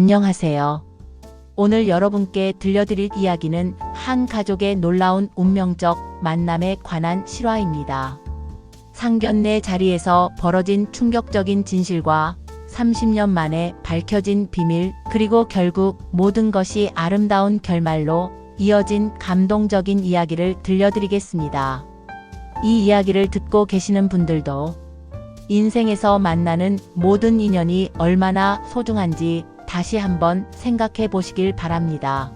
안녕하세요. 오늘 여러분께 들려드릴 이야기는 한 가족의 놀라운 운명적 만남에 관한 실화입니다. 상견례 자리에서 벌어진 충격적인 진실과 30년 만에 밝혀진 비밀, 그리고 결국 모든 것이 아름다운 결말로 이어진 감동적인 이야기를 들려드리겠습니다. 이 이야기를 듣고 계시는 분들도 인생에서 만나는 모든 인연이 얼마나 소중한지 다시 한번 생각해 보시길 바랍니다.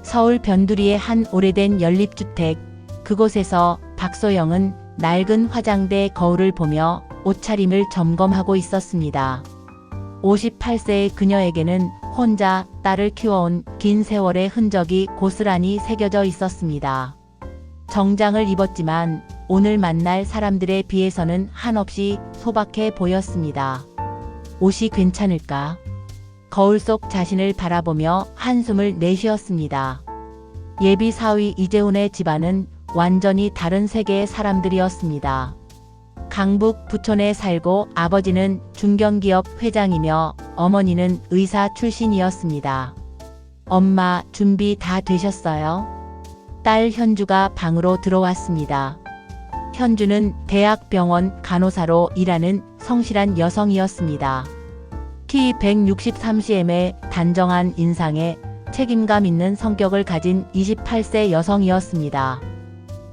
서울 변두리의 한 오래된 연립주택, 그곳에서 박소영은 낡은 화장대 거울을 보며 옷차림을 점검하고 있었습니다. 58세의 그녀에게는 혼자 딸을 키워온 긴 세월의 흔적이 고스란히 새겨져 있었습니다. 정장을 입었지만 오늘 만날 사람들에 비해서는 한없이 소박해 보였습니다. 옷이 괜찮을까? 거울 속 자신을 바라보며 한숨을 내쉬었습니다. 예비 사위 이재훈의 집안은 완전히 다른 세계의 사람들이었습니다. 강북 부촌에 살고 아버지는 중견기업 회장이며 어머니는 의사 출신이었습니다. 엄마, 준비 다 되셨어요? 딸 현주가 방으로 들어왔습니다. 현주는 대학병원 간호사로 일하는 성실한 여성이었습니다. 키 163cm의 단정한 인상에 책임감 있는 성격을 가진 28세 여성이었습니다.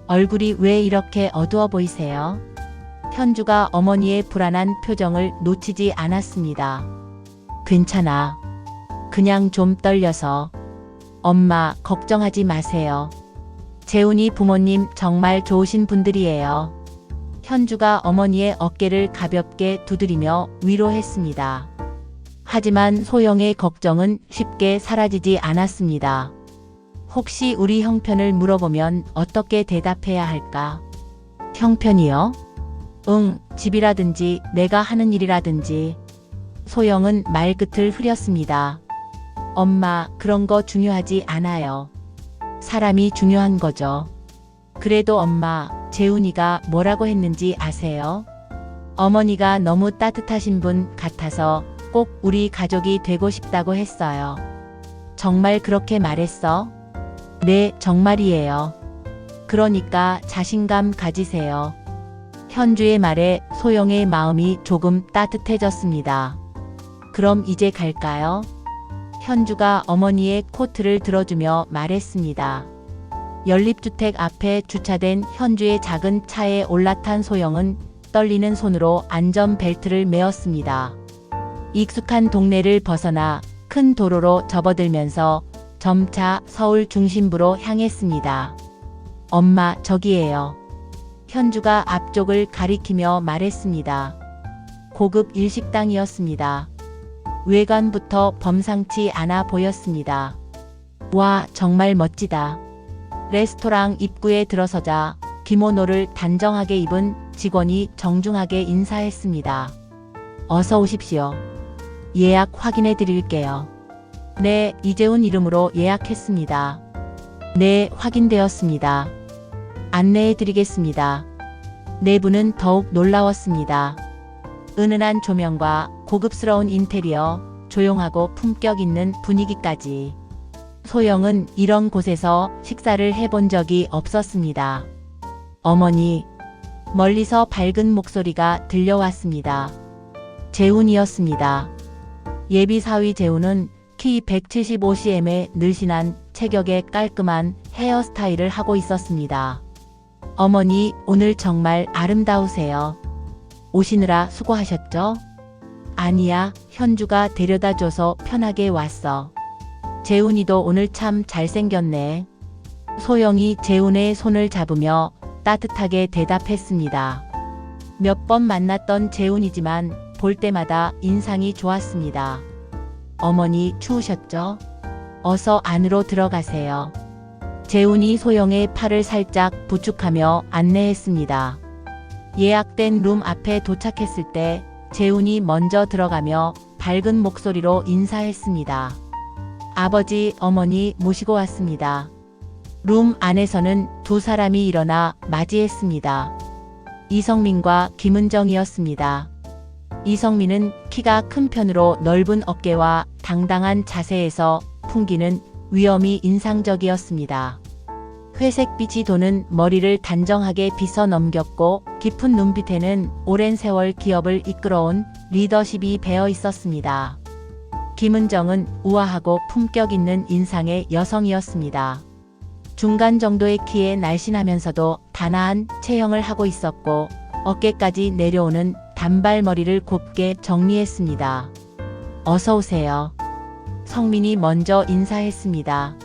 얼굴이 왜 이렇게 어두워 보이세요? 현주가 어머니의 불안한 표정을 놓치지 않았습니다. 괜찮아. 그냥 좀 떨려서. 엄마, 걱정하지 마세요. 재훈이 부모님 정말 좋으신 분들이에요. 현주가 어머니의 어깨를 가볍게 두드리며 위로했습니다. 하지만 소영의 걱정은 쉽게 사라지지 않았습니다. 혹시 우리 형편을 물어보면 어떻게 대답해야 할까? 형편이요? 응, 집이라든지 내가 하는 일이라든지. 소영은 말끝을 흐렸습니다. 엄마, 그런 거 중요하지 않아요. 사람이 중요한 거죠. 그래도 엄마, 재훈이가 뭐라고 했는지 아세요? 어머니가 너무 따뜻하신 분 같아서 꼭 우리 가족이 되고 싶다고 했어요. 정말 그렇게 말했어? 네, 정말이에요. 그러니까 자신감 가지세요. 현주의 말에 소영의 마음이 조금 따뜻해졌습니다. 그럼 이제 갈까요? 현주가 어머니의 코트를 들어주며 말했습니다. 연립주택 앞에 주차된 현주의 작은 차에 올라탄 소영은 떨리는 손으로 안전벨트를 메었습니다. 익숙한 동네를 벗어나 큰 도로로 접어들면서 점차 서울 중심부로 향했습니다. 엄마, 저기예요. 현주가 앞쪽을 가리키며 말했습니다. 고급 일식당이었습니다. 외관부터 범상치 않아 보였습니다. 와, 정말 멋지다. 레스토랑 입구에 들어서자 기모노를 단정하게 입은 직원이 정중하게 인사했습니다. 어서 오십시오. 예약 확인해 드릴게요. 네, 이재훈 이름으로 예약했습니다. 네, 확인되었습니다. 안내해 드리겠습니다. 내부는 더욱 놀라웠습니다. 은은한 조명과 고급스러운 인테리어, 조용하고 품격 있는 분위기까지. 소영은 이런 곳에서 식사를 해본 적이 없었습니다. 어머니, 멀리서 밝은 목소리가 들려왔습니다. 재훈이었습니다. 예비 사위 재훈은 키 175cm의 늘씬한 체격에 깔끔한 헤어스타일을 하고 있었습니다. 어머니, 오늘 정말 아름다우세요. 오시느라 수고하셨죠? 아니야, 현주가 데려다줘서 편하게 왔어. 재훈이도 오늘 참 잘생겼네. 소영이 재훈의 손을 잡으며 따뜻하게 대답했습니다. 몇 번 만났던 재훈이지만 볼 때마다 인상이 좋았습니다. 어머니, 추우셨죠? 어서 안으로 들어가세요. 재훈이 소영의 팔을 살짝 부축하며 안내했습니다. 예약된 룸 앞에 도착했을 때 재훈이 먼저 들어가며 밝은 목소리로 인사했습니다. 아버지, 어머니 모시고 왔습니다. 룸 안에서는 두 사람이 일어나 맞이했습니다. 이성민과 김은정이었습니다. 이성민은 키가 큰 편으로 넓은 어깨와 당당한 자세에서 풍기는 위엄이 인상적이었습니다. 회색빛이 도는 머리를 단정하게 빗어 넘겼고 깊은 눈빛에는 오랜 세월 기업을 이끌어온 리더십이 배어 있었습니다. 김은정은 우아하고 품격 있는 인상의 여성이었습니다. 중간 정도의 키에 날씬하면서도 단아한 체형을 하고 있었고 어깨까지 내려오는 단발머리를 곱게 정리했습니다. 어서 오세요. 성민이 먼저 인사했습니다.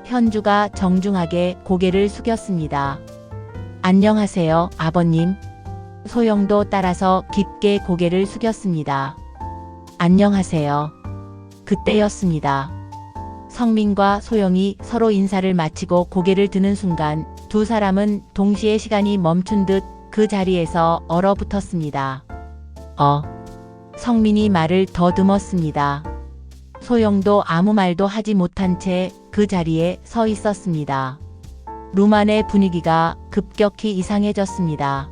현주가 정중하게 고개를 숙였습니다. 안녕하세요, 아버님. 소영도 따라서 깊게 고개를 숙였습니다. 안녕하세요. 그때였습니다. 성민과 소영이 서로 인사를 마치고 고개를 드는 순간 두 사람은 동시에 시간이 멈춘 듯 그 자리에서 얼어붙었습니다. 성민이 말을 더듬었습니다. 소영도 아무 말도 하지 못한 채 그 자리에 서 있었습니다. 룸 안의 분위기가 급격히 이상해졌습니다.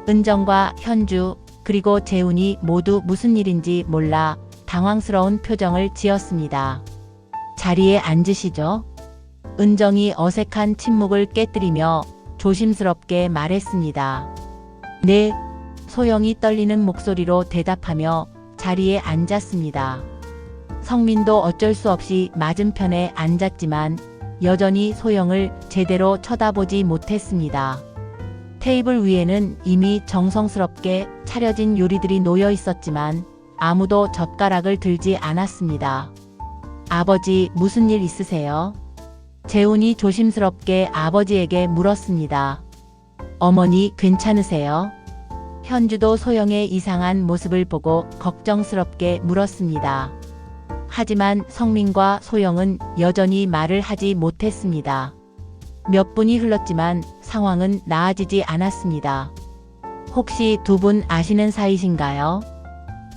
은정과 현주 그리고 재훈이 모두 무슨 일인지 몰라 당황스러운 표정을 지었습니다. 자리에 앉으시죠. 은정이 어색한 침묵을 깨뜨리며 조심스럽게 말했습니다. 네. 소영이 떨리는 목소리로 대답하며 자리에 앉았습니다. 성민도 어쩔 수 없이 맞은편에 앉았지만 여전히 소영을 제대로 쳐다보지 못했습니다. 테이블 위에는 이미 정성스럽게 차려진 요리들이 놓여 있었지만 아무도 젓가락을 들지 않았습니다. 아버지, 무슨 일 있으세요? 재훈이 조심스럽게 아버지에게 물었습니다. 어머니, 괜찮으세요? 현주도 소영의 이상한 모습을 보고 걱정스럽게 물었습니다. 하지만 성민과 소영은 여전히 말을 하지 못했습니다. 몇 분이 흘렀지만 상황은 나아지지 않았습니다. 혹시 두 분 아시는 사이신가요?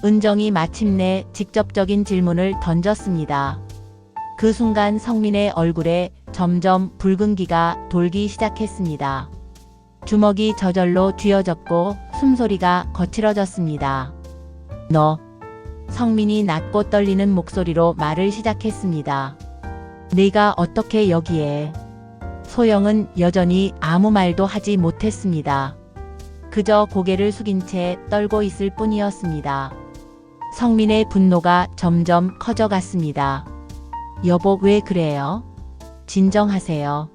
은정이 마침내 직접적인 질문을 던졌습니다. 그 순간 성민의 얼굴에 점점 붉은기가 돌기 시작했습니다. 주먹이 저절로 쥐어졌고 숨소리가 거칠어졌습니다. 너. 성민이 낮고 떨리는 목소리로 말을 시작했습니다. 네가 어떻게 여기에? 소영은 여전히 아무 말도 하지 못했습니다. 그저 고개를 숙인 채 떨고 있을 뿐이었습니다. 성민의 분노가 점점 커져갔습니다. 여보, 왜 그래요? 진정하세요.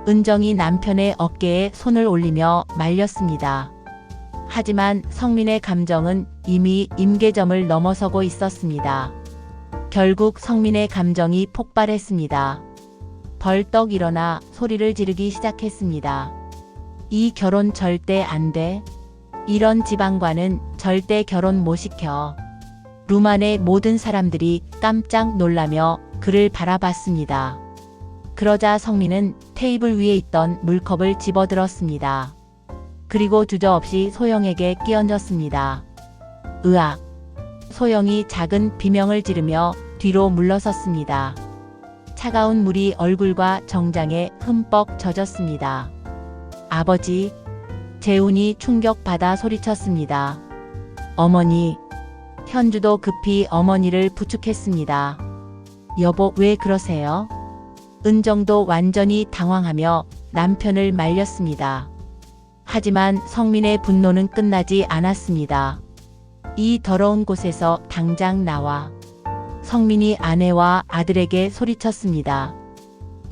은정이 남편의 어깨에 손을 올리며 말렸습니다. 하지만 성민의 감정은 이미 임계점을 넘어서고 있었습니다. 결국 성민의 감정이 폭발했습니다. 벌떡 일어나 소리를 지르기 시작했습니다. 이 결혼 절대 안 돼. 이런 집안과는 절대 결혼 못 시켜. 룸 안의 모든 사람들이 깜짝 놀라며 그를 바라봤습니다. 그러자 성민은 테이블 위에 있던 물컵을 집어들었습니다. 그리고 주저없이 소영에게 끼얹었습니다. 으악! 소영이 작은 비명을 지르며 뒤로 물러섰습니다. 차가운 물이 얼굴과 정장에 흠뻑 젖었습니다. 아버지! 재훈이 충격받아 소리쳤습니다. 어머니! 현주도 급히 어머니를 부축했습니다. 여보, 왜 그러세요? 은정도 완전히 당황하며 남편을 말렸습니다. 하지만 성민의 분노는 끝나지 않았습니다. 이 더러운 곳에서 당장 나와. 성민이 아내와 아들에게 소리쳤습니다.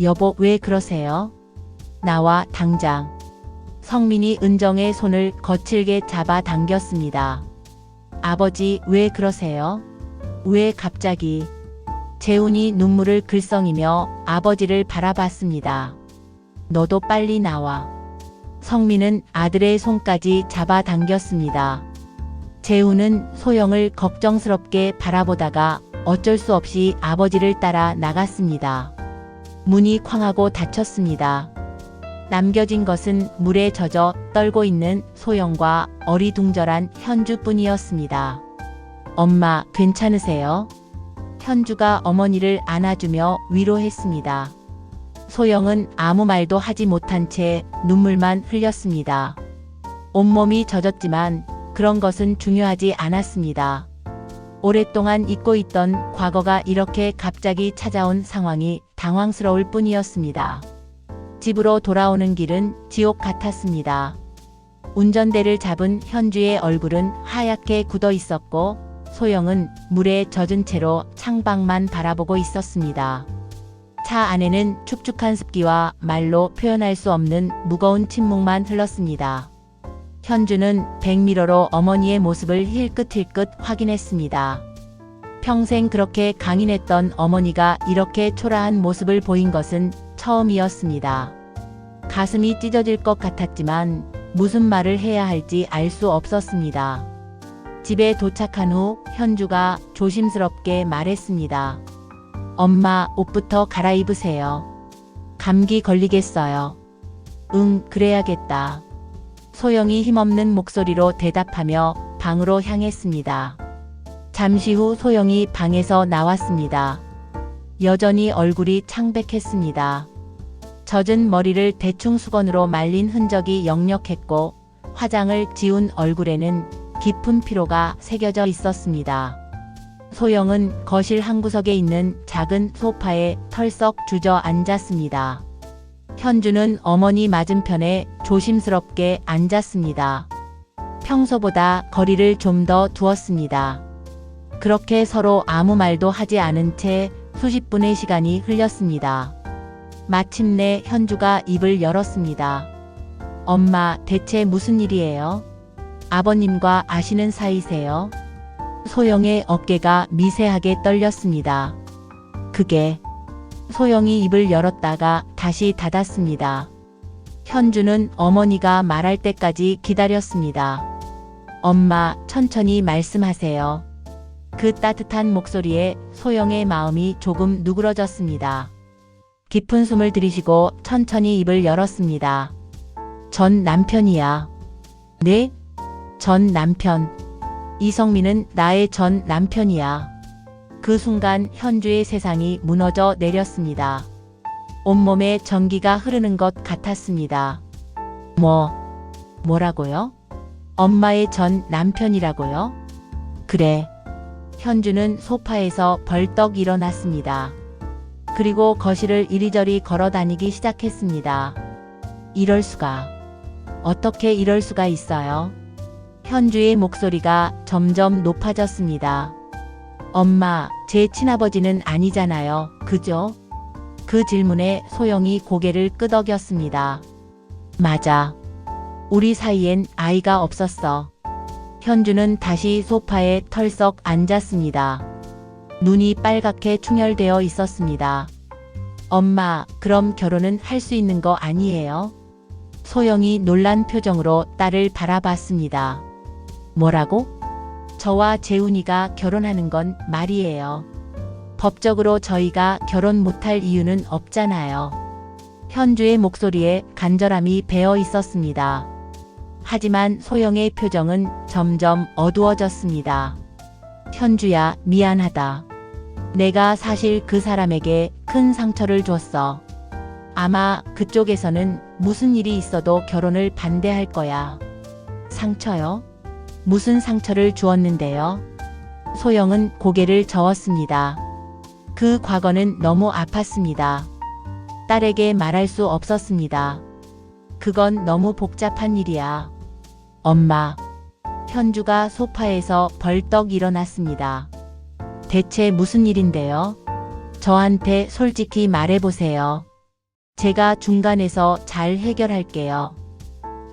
여보, 왜 그러세요? 나와, 당장. 성민이 은정의 손을 거칠게 잡아 당겼습니다. 아버지, 왜 그러세요? 왜 갑자기? 재훈이 눈물을 글썽이며 아버지를 바라봤습니다. 너도 빨리 나와. 성민은 아들의 손까지 잡아 당겼습니다. 재훈은 소영을 걱정스럽게 바라보다가 어쩔 수 없이 아버지를 따라 나갔습니다. 문이 쾅하고 닫혔습니다. 남겨진 것은 물에 젖어 떨고 있는 소영과 어리둥절한 현주뿐이었습니다. 엄마, 괜찮으세요? 현주가 어머니를 안아주며 위로했습니다. 소영은 아무 말도 하지 못한 채 눈물만 흘렸습니다. 온몸이 젖었지만 그런 것은 중요하지 않았습니다. 오랫동안 잊고 있던 과거가 이렇게 갑자기 찾아온 상황이 당황스러울 뿐이었습니다. 집으로 돌아오는 길은 지옥 같았습니다. 운전대를 잡은 현주의 얼굴은 하얗게 굳어 있었고 소영은 물에 젖은 채로 창밖만 바라보고 있었습니다. 차 안에는 축축한 습기와 말로 표현할 수 없는 무거운 침묵만 흘렀습니다. 현주는 백미러로 어머니의 모습을 힐끗힐끗 확인했습니다. 평생 그렇게 강인했던 어머니가 이렇게 초라한 모습을 보인 것은 처음이었습니다. 가슴이 찢어질 것 같았지만 무슨 말을 해야 할지 알 수 없었습니다. 집에 도착한 후 현주가 조심스럽게 말했습니다. 엄마, 옷부터 갈아입으세요. 감기 걸리겠어요. 응, 그래야겠다. 소영이 힘없는 목소리로 대답하며 방으로 향했습니다. 잠시 후 소영이 방에서 나왔습니다. 여전히 얼굴이 창백했습니다. 젖은 머리를 대충 수건으로 말린 흔적이 역력했고 화장을 지운 얼굴에는 깊은 피로가 새겨져 있었습니다. 소영은 거실 한구석에 있는 작은 소파에 털썩 주저앉았습니다. 현주는 어머니 맞은편에 조심스럽게 앉았습니다. 평소보다 거리를 좀 더 두었습니다. 그렇게 서로 아무 말도 하지 않은 채 수십 분의 시간이 흘렸습니다. 마침내 현주가 입을 열었습니다. 엄마, 대체 무슨 일이에요? 아버님과 아시는 사이세요? 소영의 어깨가 미세하게 떨렸습니다. 그게... 소영이 입을 열었다가 다시 닫았습니다. 현주는 어머니가 말할 때까지 기다렸습니다. 엄마, 천천히 말씀하세요. 그 따뜻한 목소리에 소영의 마음이 조금 누그러졌습니다. 깊은 숨을 들이쉬고 천천히 입을 열었습니다. 전 남편이야. 네? 전 남편. 이성민은 나의 전 남편이야. 그 순간 현주의 세상이 무너져 내렸습니다. 온몸에 전기가 흐르는 것 같았습니다. 뭐라고요? 엄마의 전 남편이라고요? 그래. 현주는 소파에서 벌떡 일어났습니다. 그리고 거실을 이리저리 걸어 다니기 시작했습니다. 이럴 수가. 어떻게 이럴 수가 있어요? 현주의 목소리가 점점 높아졌습니다. 엄마, 제 친아버지는 아니잖아요. 그죠? 그 질문에 소영이 고개를 끄덕였습니다. 맞아. 우리 사이엔 아이가 없었어. 현주는 다시 소파에 털썩 앉았습니다. 눈이 빨갛게 충혈되어 있었습니다. 엄마, 그럼 결혼은 할 수 있는 거 아니에요? 소영이 놀란 표정으로 딸을 바라봤습니다. 뭐라고? 저와 재훈이가 결혼하는 건 말이에요. 법적으로 저희가 결혼 못할 이유는 없잖아요. 현주의 목소리에 간절함이 배어 있었습니다. 하지만 소영의 표정은 점점 어두워졌습니다. 현주야, 미안하다. 내가 사실 그 사람에게 큰 상처를 줬어. 아마 그쪽에서는 무슨 일이 있어도 결혼을 반대할 거야. 상처요? 무슨 상처를 주었는데요? 소영은 고개를 저었습니다. 그 과거는 너무 아팠습니다. 딸에게 말할 수 없었습니다. 그건 너무 복잡한 일이야. 엄마. 현주가 소파에서 벌떡 일어났습니다. 대체 무슨 일인데요? 저한테 솔직히 말해보세요. 제가 중간에서 잘 해결할게요.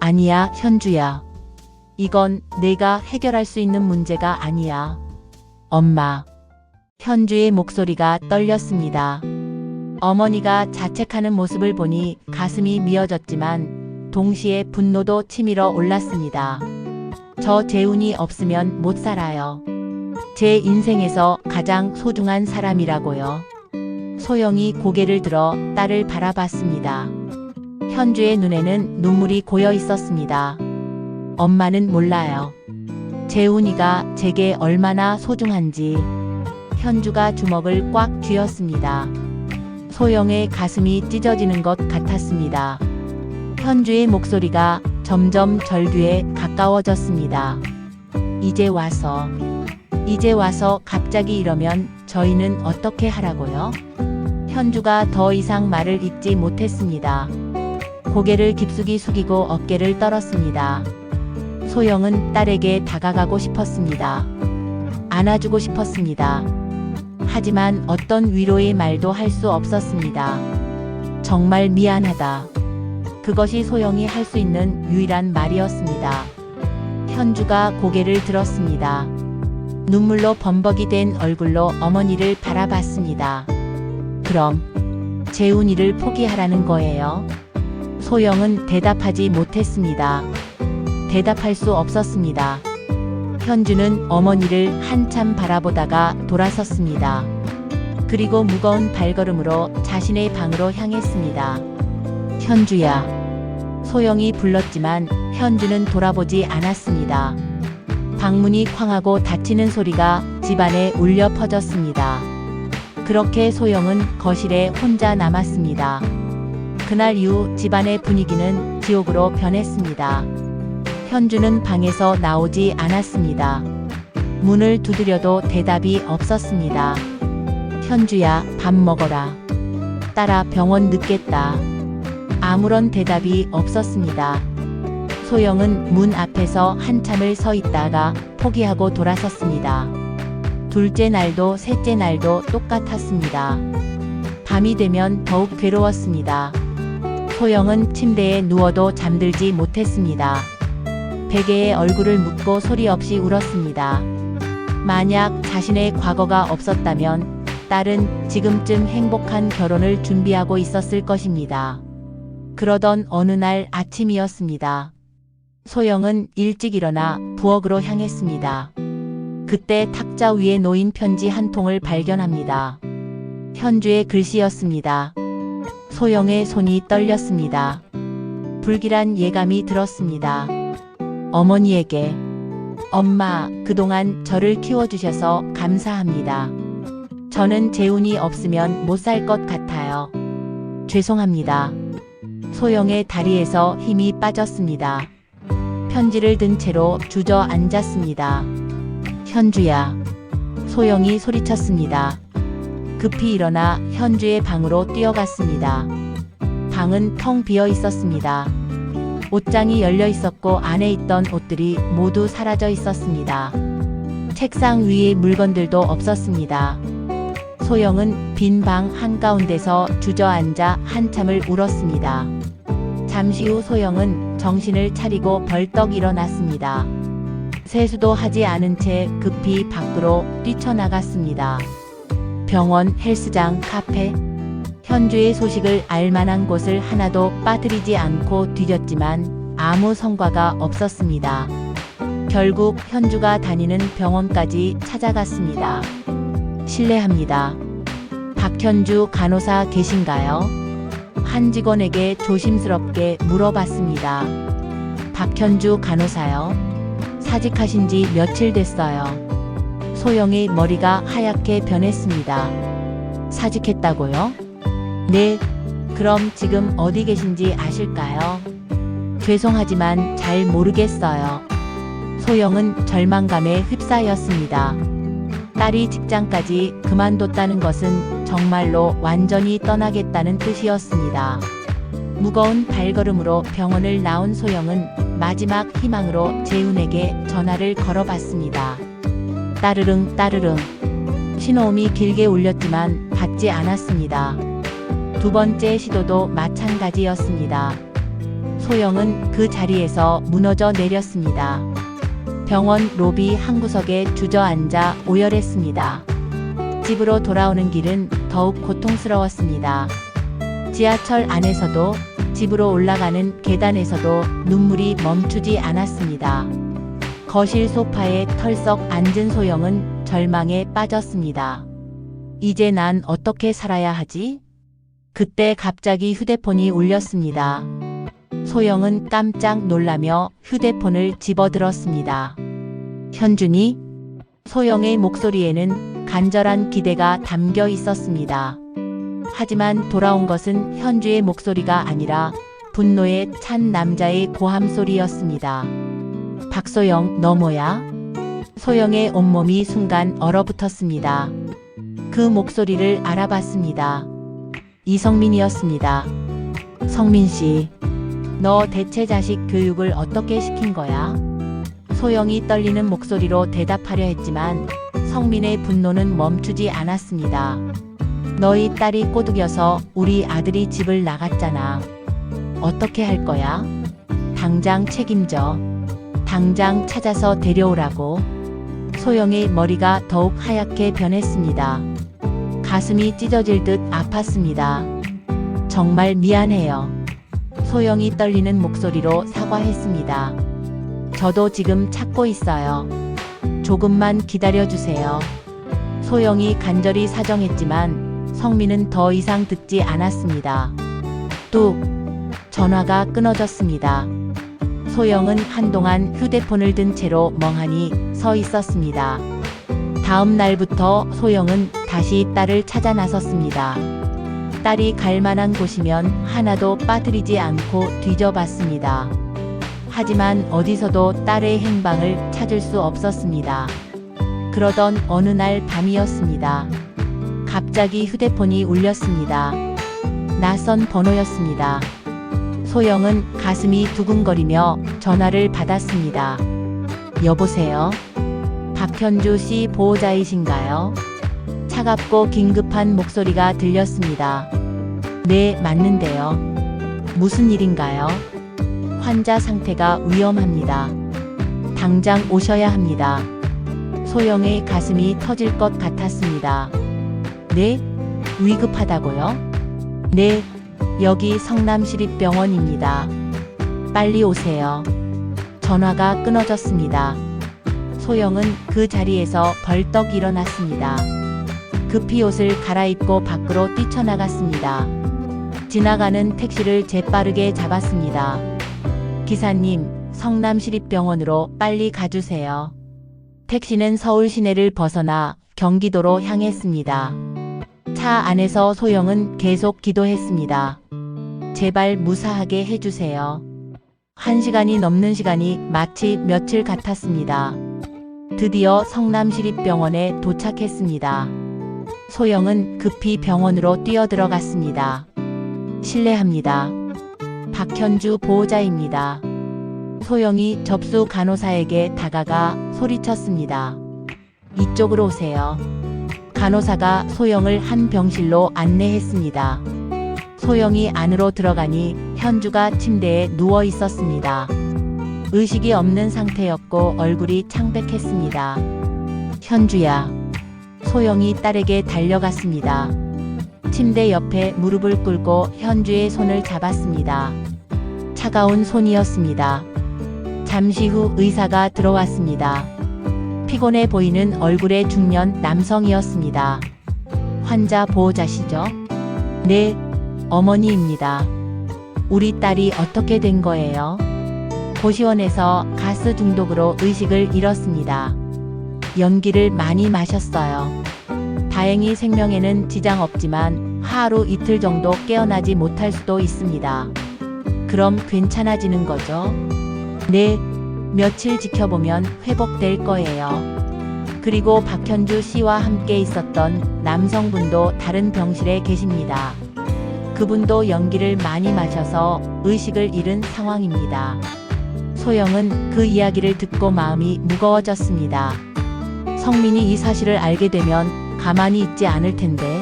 아니야, 현주야. 이건 내가 해결할 수 있는 문제가 아니야. 엄마. 현주의 목소리가 떨렸습니다. 어머니가 자책하는 모습을 보니 가슴이 미어졌지만 동시에 분노도 치밀어 올랐습니다. 저 재훈이 없으면 못 살아요. 제 인생에서 가장 소중한 사람이라고요. 소영이 고개를 들어 딸을 바라봤습니다. 현주의 눈에는 눈물이 고여 있었습니다. 엄마는 몰라요. 재훈이가 제게 얼마나 소중한지. 현주가 주먹을 꽉 쥐었습니다. 소영의 가슴이 찢어지는 것 같았습니다. 현주의 목소리가 점점 절규에 가까워졌습니다. 이제 와서 이제 와서 갑자기 이러면 저희는 어떻게 하라고요? 현주가 더 이상 말을 잇지 못했습니다. 고개를 깊숙이 숙이고 어깨를 떨었습니다. 소영은 딸에게 다가가고 싶었습니다. 안아주고 싶었습니다. 하지만 어떤 위로의 말도 할 수 없었습니다. 정말 미안하다. 그것이 소영이 할 수 있는 유일한 말이었습니다. 현주가 고개를 들었습니다. 눈물로 범벅이 된 얼굴로 어머니를 바라봤습니다. 그럼 재훈이를 포기하라는 거예요? 소영은 대답하지 못했습니다. 대답할 수 없었습니다. 현주는 어머니를 한참 바라보다가 돌아섰습니다. 그리고 무거운 발걸음으로 자신의 방으로 향했습니다. 현주야. 소영이 불렀지만 현주는 돌아보지 않았습니다. 방문이 쾅하고 닫히는 소리가 집안에 울려 퍼졌습니다. 그렇게 소영은 거실에 혼자 남았습니다. 그날 이후 집안의 분위기는 지옥으로 변했습니다. 현주는 방에서 나오지 않았습니다. 문을 두드려도 대답이 없었습니다. 현주야, 밥 먹어라. 딸아, 병원 늦겠다. 아무런 대답이 없었습니다. 소영은 문 앞에서 한참을 서 있다가 포기하고 돌아섰습니다. 둘째 날도 셋째 날도 똑같았습니다. 밤이 되면 더욱 괴로웠습니다. 소영은 침대에 누워도 잠들지 못했습니다. 베개에 얼굴을 묻고 소리 없이 울었습니다. 만약 자신의 과거가 없었다면 딸은 지금쯤 행복한 결혼을 준비하고 있었을 것입니다. 그러던 어느 날 아침이었습니다. 소영은 일찍 일어나 부엌으로 향했습니다. 그때 탁자 위에 놓인 편지 한 통을 발견합니다. 현주의 글씨였습니다. 소영의 손이 떨렸습니다. 불길한 예감이 들었습니다. 어머니에게, 엄마, 그동안 저를 키워주셔서 감사합니다. 저는 재훈이 없으면 못 살 것 같아요. 죄송합니다. 소영의 다리에서 힘이 빠졌습니다. 편지를 든 채로 주저앉았습니다. 현주야. 소영이 소리쳤습니다. 급히 일어나 현주의 방으로 뛰어갔습니다. 방은 텅 비어 있었습니다. 옷장이 열려 있었고 안에 있던 옷들이 모두 사라져 있었습니다. 책상 위에 물건들도 없었습니다. 소영은 빈 방 한가운데서 주저앉아 한참을 울었습니다. 잠시 후 소영은 정신을 차리고 벌떡 일어났습니다. 세수도 하지 않은 채 급히 밖으로 뛰쳐나갔습니다. 병원, 헬스장, 카페, 현주의 소식을 알 만한 곳을 하나도 빠뜨리지 않고 뒤졌지만 아무 성과가 없었습니다. 결국 현주가 다니는 병원까지 찾아갔습니다. 실례합니다. 박현주 간호사 계신가요? 한 직원에게 조심스럽게 물어봤습니다. 박현주 간호사요? 사직하신 지 며칠 됐어요. 소영의 머리가 하얗게 변했습니다. 사직했다고요? 네. 그럼 지금 어디 계신지 아실까요? 죄송하지만 잘 모르겠어요. 소영은 절망감에 휩싸였습니다. 딸이 직장까지 그만뒀다는 것은 정말로 완전히 떠나겠다는 뜻이었습니다. 무거운 발걸음으로 병원을 나온 소영은 마지막 희망으로 재훈에게 전화를 걸어봤습니다. 따르릉 따르릉. 신호음이 길게 울렸지만 받지 않았습니다. 두 번째 시도도 마찬가지였습니다. 소영은 그 자리에서 무너져 내렸습니다. 병원 로비 한 구석에 주저앉아 오열했습니다. 집으로 돌아오는 길은 더욱 고통스러웠습니다. 지하철 안에서도 집으로 올라가는 계단에서도 눈물이 멈추지 않았습니다. 거실 소파에 털썩 앉은 소영은 절망에 빠졌습니다. 이제 난 어떻게 살아야 하지? 그때 갑자기 휴대폰이 울렸습니다. 소영은 깜짝 놀라며 휴대폰을 집어들었습니다. 현준이? 소영의 목소리에는 간절한 기대가 담겨 있었습니다. 하지만 돌아온 것은 현주의 목소리가 아니라 분노에 찬 남자의 고함 소리였습니다. 박소영, 너 뭐야? 소영의 온몸이 순간 얼어붙었습니다. 그 목소리를 알아봤습니다. 이성민이었습니다. 성민 씨, 너 대체 자식 교육을 어떻게 시킨 거야? 소영이 떨리는 목소리로 대답하려 했지만 성민의 분노는 멈추지 않았습니다. 너희 딸이 꼬드겨서 우리 아들이 집을 나갔잖아. 어떻게 할 거야? 당장 책임져. 당장 찾아서 데려오라고. 소영의 머리가 더욱 하얗게 변했습니다. 가슴이 찢어질 듯 아팠습니다. 정말 미안해요. 소영이 떨리는 목소리로 사과했습니다. 저도 지금 찾고 있어요. 조금만 기다려주세요. 소영이 간절히 사정했지만 성민은 더 이상 듣지 않았습니다. 뚝! 전화가 끊어졌습니다. 소영은 한동안 휴대폰을 든 채로 멍하니 서 있었습니다. 다음 날부터 소영은 다시 딸을 찾아 나섰습니다. 딸이 갈 만한 곳이면 하나도 빠뜨리지 않고 뒤져봤습니다. 하지만 어디서도 딸의 행방을 찾을 수 없었습니다. 그러던 어느 날 밤이었습니다. 갑자기 휴대폰이 울렸습니다. 낯선 번호였습니다. 소영은 가슴이 두근거리며 전화를 받았습니다. 여보세요? 박현주 씨 보호자이신가요? 차갑고 긴급한 목소리가 들렸습니다. 네, 맞는데요. 무슨 일인가요? 환자 상태가 위험합니다. 당장 오셔야 합니다. 소영의 가슴이 터질 것 같았습니다. 네? 위급하다고요? 네, 여기 성남시립병원입니다. 빨리 오세요. 전화가 끊어졌습니다. 소영은 그 자리에서 벌떡 일어났습니다. 급히 옷을 갈아입고 밖으로 뛰쳐나갔습니다. 지나가는 택시를 재빠르게 잡았습니다. 기사님, 성남시립병원으로 빨리 가주세요. 택시는 서울 시내를 벗어나 경기도로 향했습니다. 차 안에서 소영은 계속 기도했습니다. 제발 무사하게 해주세요. 1시간이 넘는 시간이 마치 며칠 같았습니다. 드디어 성남시립병원에 도착했습니다. 소영은 급히 병원으로 뛰어들어갔습니다. 실례합니다. 박현주 보호자입니다. 소영이 접수 간호사에게 다가가 소리쳤습니다. 이쪽으로 오세요. 간호사가 소영을 한 병실로 안내했습니다. 소영이 안으로 들어가니 현주가 침대에 누워 있었습니다. 의식이 없는 상태였고 얼굴이 창백했습니다. 현주야. 소영이 딸에게 달려갔습니다. 침대 옆에 무릎을 꿇고 현주의 손을 잡았습니다. 차가운 손이었습니다. 잠시 후 의사가 들어왔습니다. 피곤해 보이는 얼굴의 중년 남성이었습니다. 환자 보호자시죠? 네, 어머니입니다. 우리 딸이 어떻게 된 거예요? 고시원에서 가스 중독으로 의식을 잃었습니다. 연기를 많이 마셨어요. 다행히 생명에는 지장 없지만 하루 이틀 정도 깨어나지 못할 수도 있습니다. 그럼 괜찮아지는 거죠? 네, 며칠 지켜보면 회복될 거예요. 그리고 박현주 씨와 함께 있었던 남성분도 다른 병실에 계십니다. 그분도 연기를 많이 마셔서 의식을 잃은 상황입니다. 소영은 그 이야기를 듣고 마음이 무거워졌습니다. 성민이 이 사실을 알게 되면 가만히 있지 않을 텐데.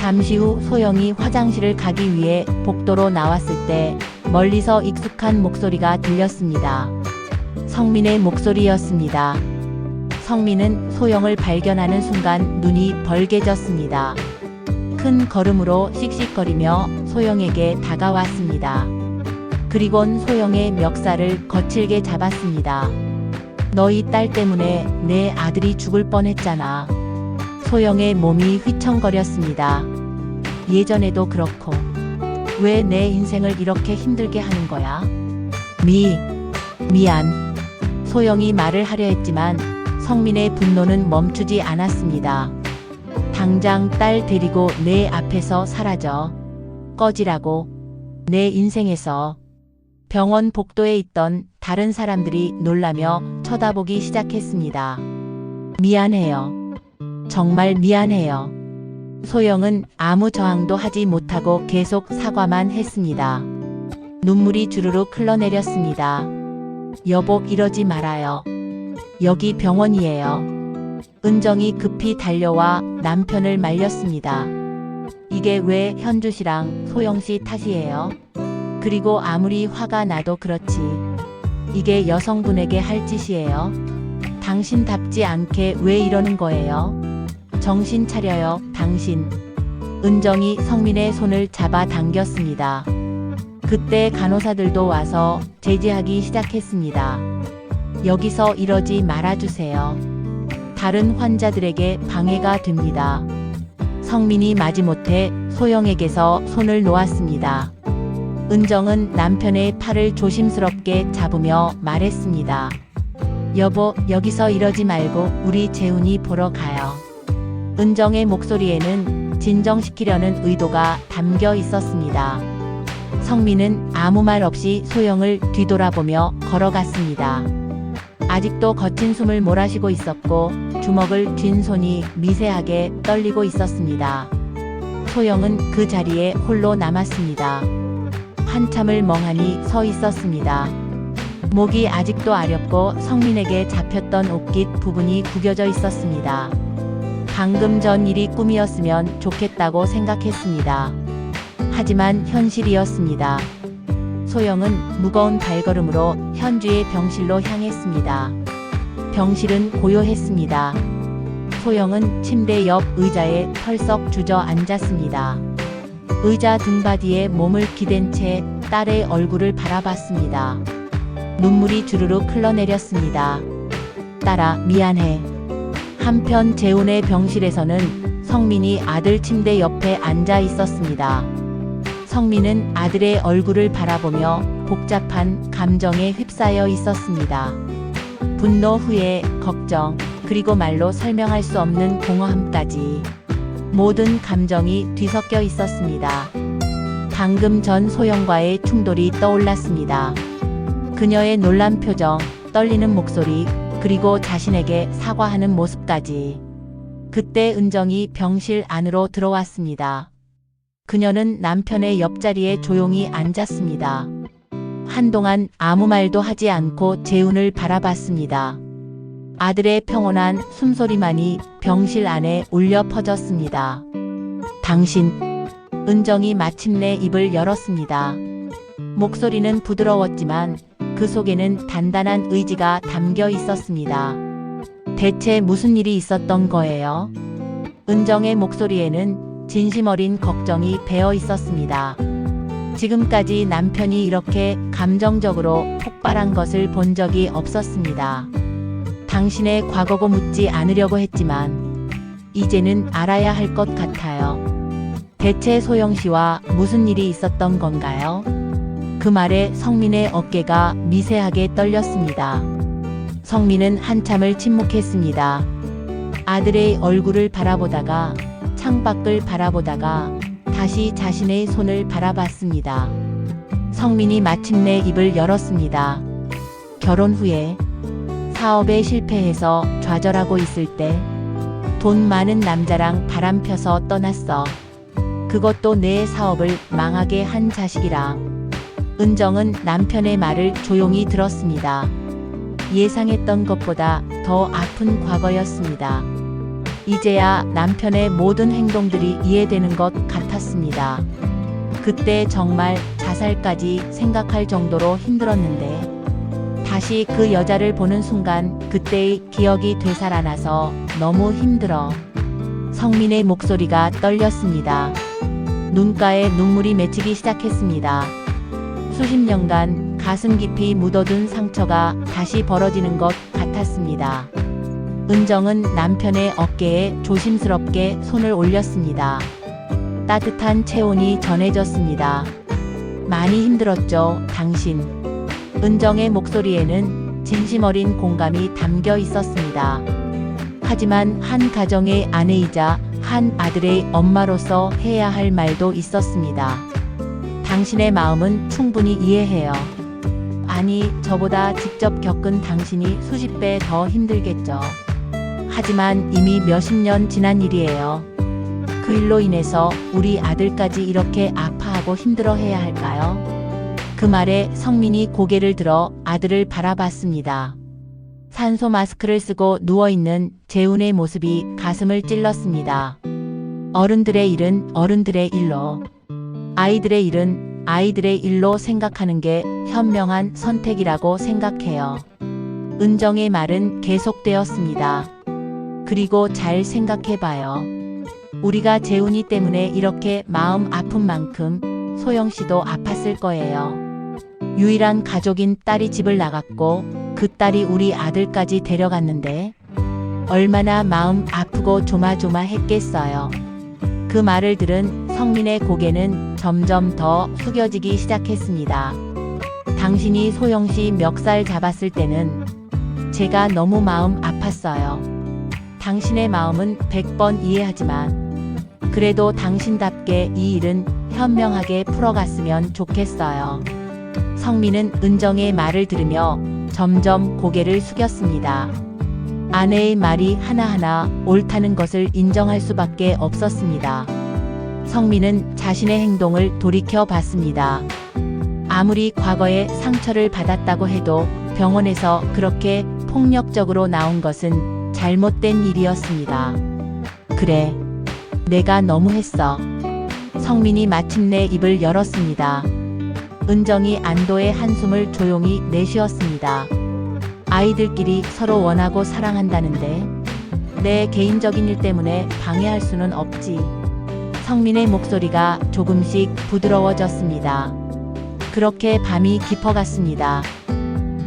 잠시 후 소영이 화장실을 가기 위해 복도로 나왔을 때 멀리서 익숙한 목소리가 들렸습니다. 성민의 목소리였습니다. 성민은 소영을 발견하는 순간 눈이 벌개졌습니다. 큰 걸음으로 씩씩거리며 소영에게 다가왔습니다. 그리곤 소영의 멱살을 거칠게 잡았습니다. 너희 딸 때문에 내 아들이 죽을 뻔했잖아. 소영의 몸이 휘청거렸습니다. 예전에도 그렇고 왜 내 인생을 이렇게 힘들게 하는 거야? 미안. 소영이 말을 하려 했지만 성민의 분노는 멈추지 않았습니다. 당장 딸 데리고 내 앞에서 사라져. 꺼지라고. 내 인생에서. 병원 복도에 있던 다른 사람들이 놀라며 쳐다보기 시작했습니다. 미안해요. 정말 미안해요. 소영은 아무 저항도 하지 못하고 계속 사과만 했습니다. 눈물이 주르륵 흘러내렸습니다. 여보, 이러지 말아요. 여기 병원이에요. 은정이 급히 달려와 남편을 말렸습니다. 이게 왜 현주 씨랑 소영 씨 탓이에요? 그리고 아무리 화가 나도 그렇지. 이게 여성분에게 할 짓이에요? 당신답지 않게 왜 이러는 거예요? 정신 차려요, 당신. 은정이 성민의 손을 잡아 당겼습니다. 그때 간호사들도 와서 제지하기 시작했습니다. 여기서 이러지 말아주세요. 다른 환자들에게 방해가 됩니다. 성민이 마지못해 소영에게서 손을 놓았습니다. 은정은 남편의 팔을 조심스럽게 잡으며 말했습니다. 여보, 여기서 이러지 말고 우리 재훈이 보러 가요. 은정의 목소리에는 진정시키려는 의도가 담겨 있었습니다. 성민은 아무 말 없이 소영을 뒤돌아보며 걸어갔습니다. 아직도 거친 숨을 몰아쉬고 있었고 주먹을 쥔 손이 미세하게 떨리고 있었습니다. 소영은 그 자리에 홀로 남았습니다. 한참을 멍하니 서 있었습니다. 목이 아직도 아렵고 성민에게 잡혔던 옷깃 부분이 구겨져 있었습니다. 방금 전 일이 꿈이었으면 좋겠다고 생각했습니다. 하지만 현실이었습니다. 소영은 무거운 발걸음으로 현주의 병실로 향했습니다. 병실은 고요했습니다. 소영은 침대 옆 의자에 털썩 주저앉았습니다. 의자 등받이에 몸을 기댄 채 딸의 얼굴을 바라봤습니다. 눈물이 주르륵 흘러내렸습니다. 딸아, 미안해. 한편 재훈의 병실에서는 성민이 아들 침대 옆에 앉아 있었습니다. 성민은 아들의 얼굴을 바라보며 복잡한 감정에 휩싸여 있었습니다. 분노, 후회, 걱정, 그리고 말로 설명할 수 없는 공허함까지 모든 감정이 뒤섞여 있었습니다. 방금 전 소영과의 충돌이 떠올랐습니다. 그녀의 놀란 표정, 떨리는 목소리, 그리고 자신에게 사과하는 모습까지. 그때 은정이 병실 안으로 들어왔습니다. 그녀는 남편의 옆자리에 조용히 앉았습니다. 한동안 아무 말도 하지 않고 재훈을 바라봤습니다. 아들의 평온한 숨소리만이 병실 안에 울려 퍼졌습니다. 당신. 은정이 마침내 입을 열었습니다. 목소리는 부드러웠지만 그 속에는 단단한 의지가 담겨 있었습니다. 대체 무슨 일이 있었던 거예요? 은정의 목소리에는 진심 어린 걱정이 배어 있었습니다. 지금까지 남편이 이렇게 감정적으로 폭발한 것을 본 적이 없었습니다. 당신의 과거고 묻지 않으려고 했지만 이제는 알아야 할 것 같아요. 대체 소영 씨와 무슨 일이 있었던 건가요? 그 말에 성민의 어깨가 미세하게 떨렸습니다. 성민은 한참을 침묵했습니다. 아들의 얼굴을 바라보다가 창밖을 바라보다가 다시 자신의 손을 바라봤습니다. 성민이 마침내 입을 열었습니다. 결혼 후에 사업에 실패해서 좌절하고 있을 때 돈 많은 남자랑 바람 펴서 떠났어. 그것도 내 사업을 망하게 한 자식이랑. 은정은 남편의 말을 조용히 들었습니다. 예상했던 것보다 더 아픈 과거였습니다. 이제야 남편의 모든 행동들이 이해되는 것 같았습니다. 그때 정말 자살까지 생각할 정도로 힘들었는데 다시 그 여자를 보는 순간 그때의 기억이 되살아나서 너무 힘들어. 성민의 목소리가 떨렸습니다. 눈가에 눈물이 맺히기 시작했습니다. 수십 년간 가슴 깊이 묻어둔 상처가 다시 벌어지는 것 같았습니다. 은정은 남편의 어깨에 조심스럽게 손을 올렸습니다. 따뜻한 체온이 전해졌습니다. 많이 힘들었죠, 당신. 은정의 목소리에는 진심 어린 공감이 담겨 있었습니다. 하지만 한 가정의 아내이자 한 아들의 엄마로서 해야 할 말도 있었습니다. 당신의 마음은 충분히 이해해요. 아니, 저보다 직접 겪은 당신이 수십 배 더 힘들겠죠. 하지만 이미 몇십 년 지난 일이에요. 그 일로 인해서 우리 아들까지 이렇게 아파하고 힘들어해야 할까요? 그 말에 성민이 고개를 들어 아들을 바라봤습니다. 산소 마스크를 쓰고 누워있는 재훈의 모습이 가슴을 찔렀습니다. 어른들의 일은 어른들의 일로, 아이들의 일은 아이들의 일로 생각하는 게 현명한 선택이라고 생각해요. 은정의 말은 계속되었습니다. 그리고 잘 생각해봐요. 우리가 재훈이 때문에 이렇게 마음 아픈 만큼 소영 씨도 아팠을 거예요. 유일한 가족인 딸이 집을 나갔고 그 딸이 우리 아들까지 데려갔는데 얼마나 마음 아프고 조마조마했겠어요. 그 말을 들은 성민의 고개는 점점 더 숙여지기 시작했습니다. 당신이 소영 씨 멱살 잡았을 때는 제가 너무 마음 아팠어요. 당신의 마음은 100번 이해하지만 그래도 당신답게 이 일은 현명하게 풀어갔으면 좋겠어요. 성민은 은정의 말을 들으며 점점 고개를 숙였습니다. 아내의 말이 하나하나 옳다는 것을 인정할 수밖에 없었습니다. 성민은 자신의 행동을 돌이켜 봤습니다. 아무리 과거에 상처를 받았다고 해도 병원에서 그렇게 폭력적으로 나온 것은 잘못된 일이었습니다. 그래, 내가 너무했어. 성민이 마침내 입을 열었습니다. 은정이 안도의 한숨을 조용히 내쉬었습니다. 아이들끼리 서로 원하고 사랑한다는데 내 개인적인 일 때문에 방해할 수는 없지. 성민의 목소리가 조금씩 부드러워졌습니다. 그렇게 밤이 깊어갔습니다.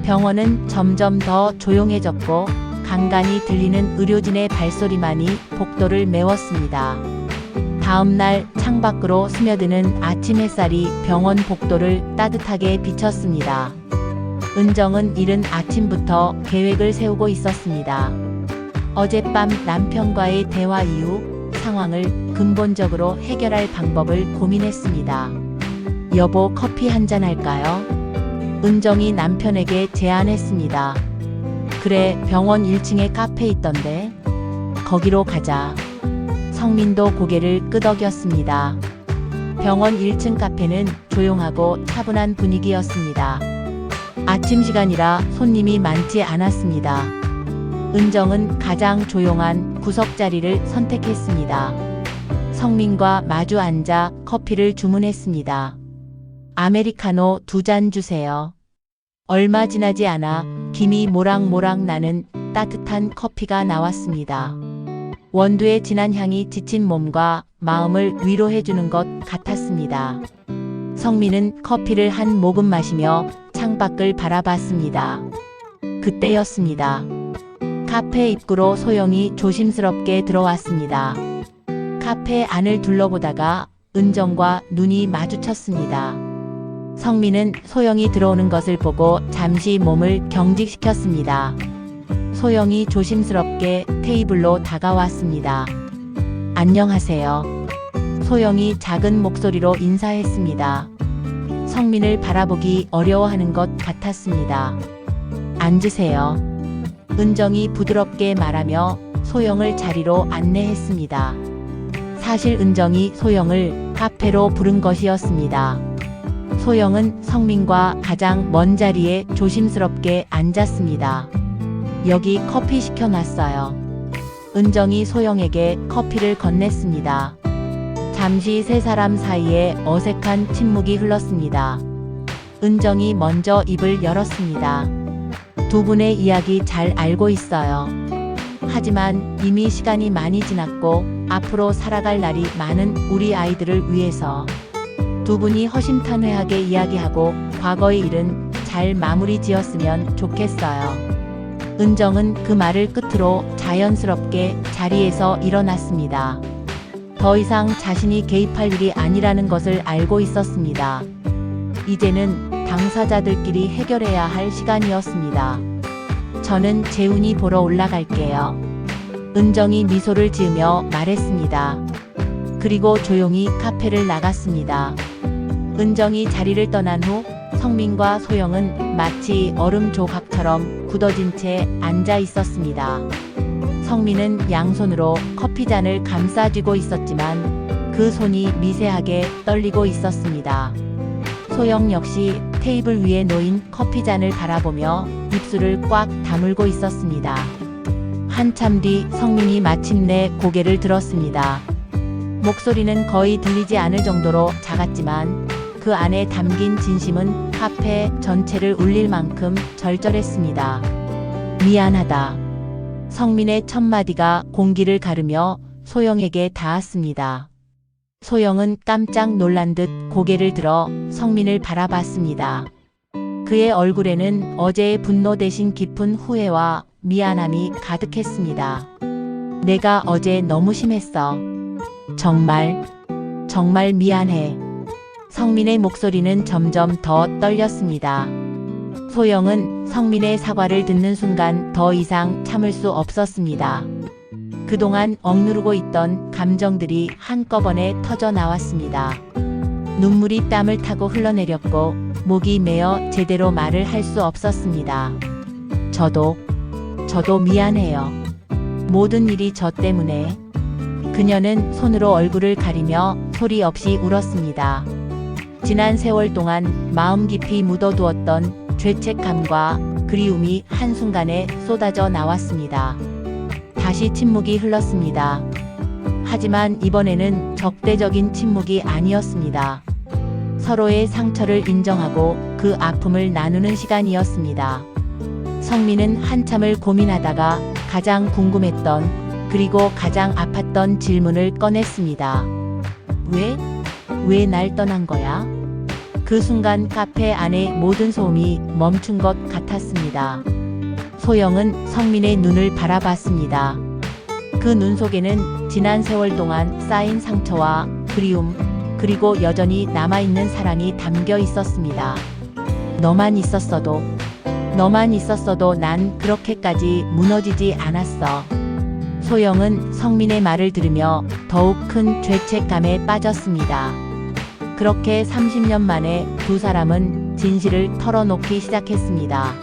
병원은 점점 더 조용해졌고 간간히 들리는 의료진의 발소리만이 복도를 메웠습니다. 다음 날 창밖으로 스며드는 아침 햇살이 병원 복도를 따뜻하게 비쳤습니다. 은정은 이른 아침부터 계획을 세우고 있었습니다. 어젯밤 남편과의 대화 이후 상황을 근본적으로 해결할 방법을 고민했습니다. 여보, 커피 한잔 할까요? 은정이 남편에게 제안했습니다. 그래, 병원 1층에 카페 있던데 거기로 가자. 성민도 고개를 끄덕였습니다. 병원 1층 카페는 조용하고 차분한 분위기였습니다. 아침 시간이라 손님이 많지 않았습니다. 은정은 가장 조용한 구석자리를 선택했습니다. 성민과 마주 앉아 커피를 주문했습니다. 아메리카노 2잔 주세요. 얼마 지나지 않아 김이 모락모락 나는 따뜻한 커피가 나왔습니다. 원두의 진한 향이 지친 몸과 마음을 위로해주는 것 같았습니다. 성민은 커피를 한 모금 마시며 창밖을 바라봤습니다. 그때였습니다. 카페 입구로 소영이 조심스럽게 들어왔습니다. 카페 안을 둘러보다가 은정과 눈이 마주쳤습니다. 성민은 소영이 들어오는 것을 보고 잠시 몸을 경직시켰습니다. 소영이 조심스럽게 테이블로 다가왔습니다. 안녕하세요. 소영이 작은 목소리로 인사했습니다. 성민을 바라보기 어려워하는 것 같았습니다. 앉으세요. 은정이 부드럽게 말하며 소영을 자리로 안내했습니다. 사실 은정이 소영을 카페로 부른 것이었습니다. 소영은 성민과 가장 먼 자리에 조심스럽게 앉았습니다. 여기 커피 시켜놨어요. 은정이 소영에게 커피를 건넸습니다. 잠시 세 사람 사이에 어색한 침묵이 흘렀습니다. 은정이 먼저 입을 열었습니다. 두 분의 이야기 잘 알고 있어요. 하지만 이미 시간이 많이 지났고 앞으로 살아갈 날이 많은 우리 아이들을 위해서 두 분이 허심탄회하게 이야기하고 과거의 일은 잘 마무리 지었으면 좋겠어요. 은정은 그 말을 끝으로 자연스럽게 자리에서 일어났습니다. 더 이상 자신이 개입할 일이 아니라는 것을 알고 있었습니다. 이제는 당사자들끼리 해결해야 할 시간이었습니다. 저는 재훈이 보러 올라갈게요. 은정이 미소를 지으며 말했습니다. 그리고 조용히 카페를 나갔습니다. 은정이 자리를 떠난 후 성민과 소영은 마치 얼음 조각처럼 굳어진 채 앉아 있었습니다. 성민은 양손으로 커피잔을 감싸쥐고 있었지만 그 손이 미세하게 떨리고 있었습니다. 소영 역시 테이블 위에 놓인 커피잔을 바라보며 입술을 꽉 다물고 있었습니다. 한참 뒤 성민이 마침내 고개를 들었습니다. 목소리는 거의 들리지 않을 정도로 작았지만 그 안에 담긴 진심은 카페 전체를 울릴 만큼 절절했습니다. 미안하다. 성민의 첫 마디가 공기를 가르며 소영에게 닿았습니다. 소영은 깜짝 놀란 듯 고개를 들어 성민을 바라봤습니다. 그의 얼굴에는 어제의 분노 대신 깊은 후회와 미안함이 가득했습니다. 내가 어제 너무 심했어. 정말 미안해. 성민의 목소리는 점점 더 떨렸습니다. 소영은 성민의 사과를 듣는 순간 더 이상 참을 수 없었습니다. 그동안 억누르고 있던 감정들이 한꺼번에 터져 나왔습니다. 눈물이 땀을 타고 흘러내렸고 목이 메어 제대로 말을 할 수 없었습니다. 저도 미안해요. 모든 일이 저 때문에. 그녀는 손으로 얼굴을 가리며 소리 없이 울었습니다. 지난 세월 동안 마음 깊이 묻어두었던 죄책감과 그리움이 한순간에 쏟아져 나왔습니다. 다시 침묵이 흘렀습니다. 하지만 이번에는 적대적인 침묵이 아니었습니다. 서로의 상처를 인정하고 그 아픔을 나누는 시간이었습니다. 성민은 한참을 고민하다가 가장 궁금했던 그리고 가장 아팠던 질문을 꺼냈습니다. 왜 날 떠난 거야? 그 순간 카페 안의 모든 소음이 멈춘 것 같았습니다. 소영은 성민의 눈을 바라봤습니다. 그 눈 속에는 지난 세월 동안 쌓인 상처와 그리움, 그리고 여전히 남아있는 사랑이 담겨 있었습니다. 너만 있었어도 난 그렇게까지 무너지지 않았어. 소영은 성민의 말을 들으며 더욱 큰 죄책감에 빠졌습니다. 그렇게 30년 만에 두 사람은 진실을 털어놓기 시작했습니다.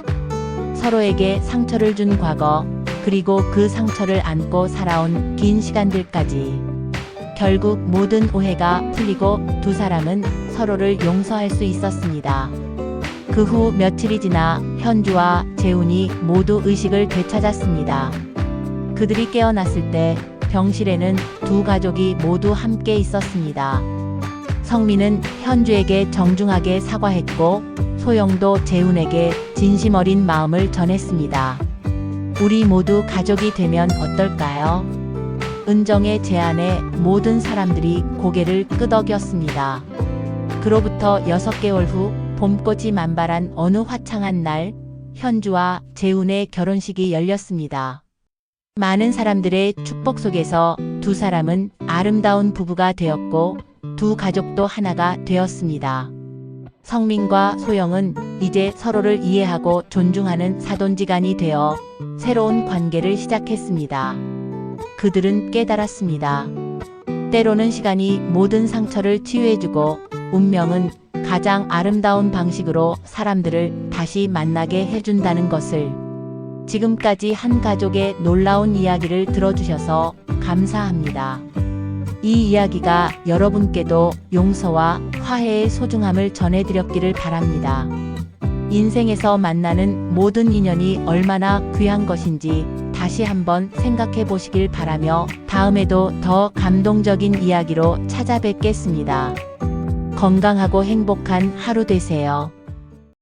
서로에게 상처를 준 과거, 그리고 그 상처를 안고 살아온 긴 시간들까지. 결국 모든 오해가 풀리고 두 사람은 서로를 용서할 수 있었습니다. 그 후 며칠이 지나 현주와 재훈이 모두 의식을 되찾았습니다. 그들이 깨어났을 때 병실에는 두 가족이 모두 함께 있었습니다. 성민은 현주에게 정중하게 사과했고 소영도 재훈에게 진심 어린 마음을 전했습니다. 우리 모두 가족이 되면 어떨까요? 은정의 제안에 모든 사람들이 고개를 끄덕였습니다. 그로부터 6개월 후 봄꽃이 만발한 어느 화창한 날, 현주와 재훈의 결혼식이 열렸습니다. 많은 사람들의 축복 속에서 두 사람은 아름다운 부부가 되었고 두 가족도 하나가 되었습니다. 성민과 소영은 이제 서로를 이해하고 존중하는 사돈지간이 되어 새로운 관계를 시작했습니다. 그들은 깨달았습니다. 때로는 시간이 모든 상처를 치유해주고 운명은 가장 아름다운 방식으로 사람들을 다시 만나게 해준다는 것을. 지금까지 한 가족의 놀라운 이야기를 들어주셔서 감사합니다. 이 이야기가 여러분께도 용서와 화해의 소중함을 전해드렸기를 바랍니다. 인생에서 만나는 모든 인연이 얼마나 귀한 것인지 다시 한번 생각해 보시길 바라며 다음에도 더 감동적인 이야기로 찾아뵙겠습니다. 건강하고 행복한 하루 되세요.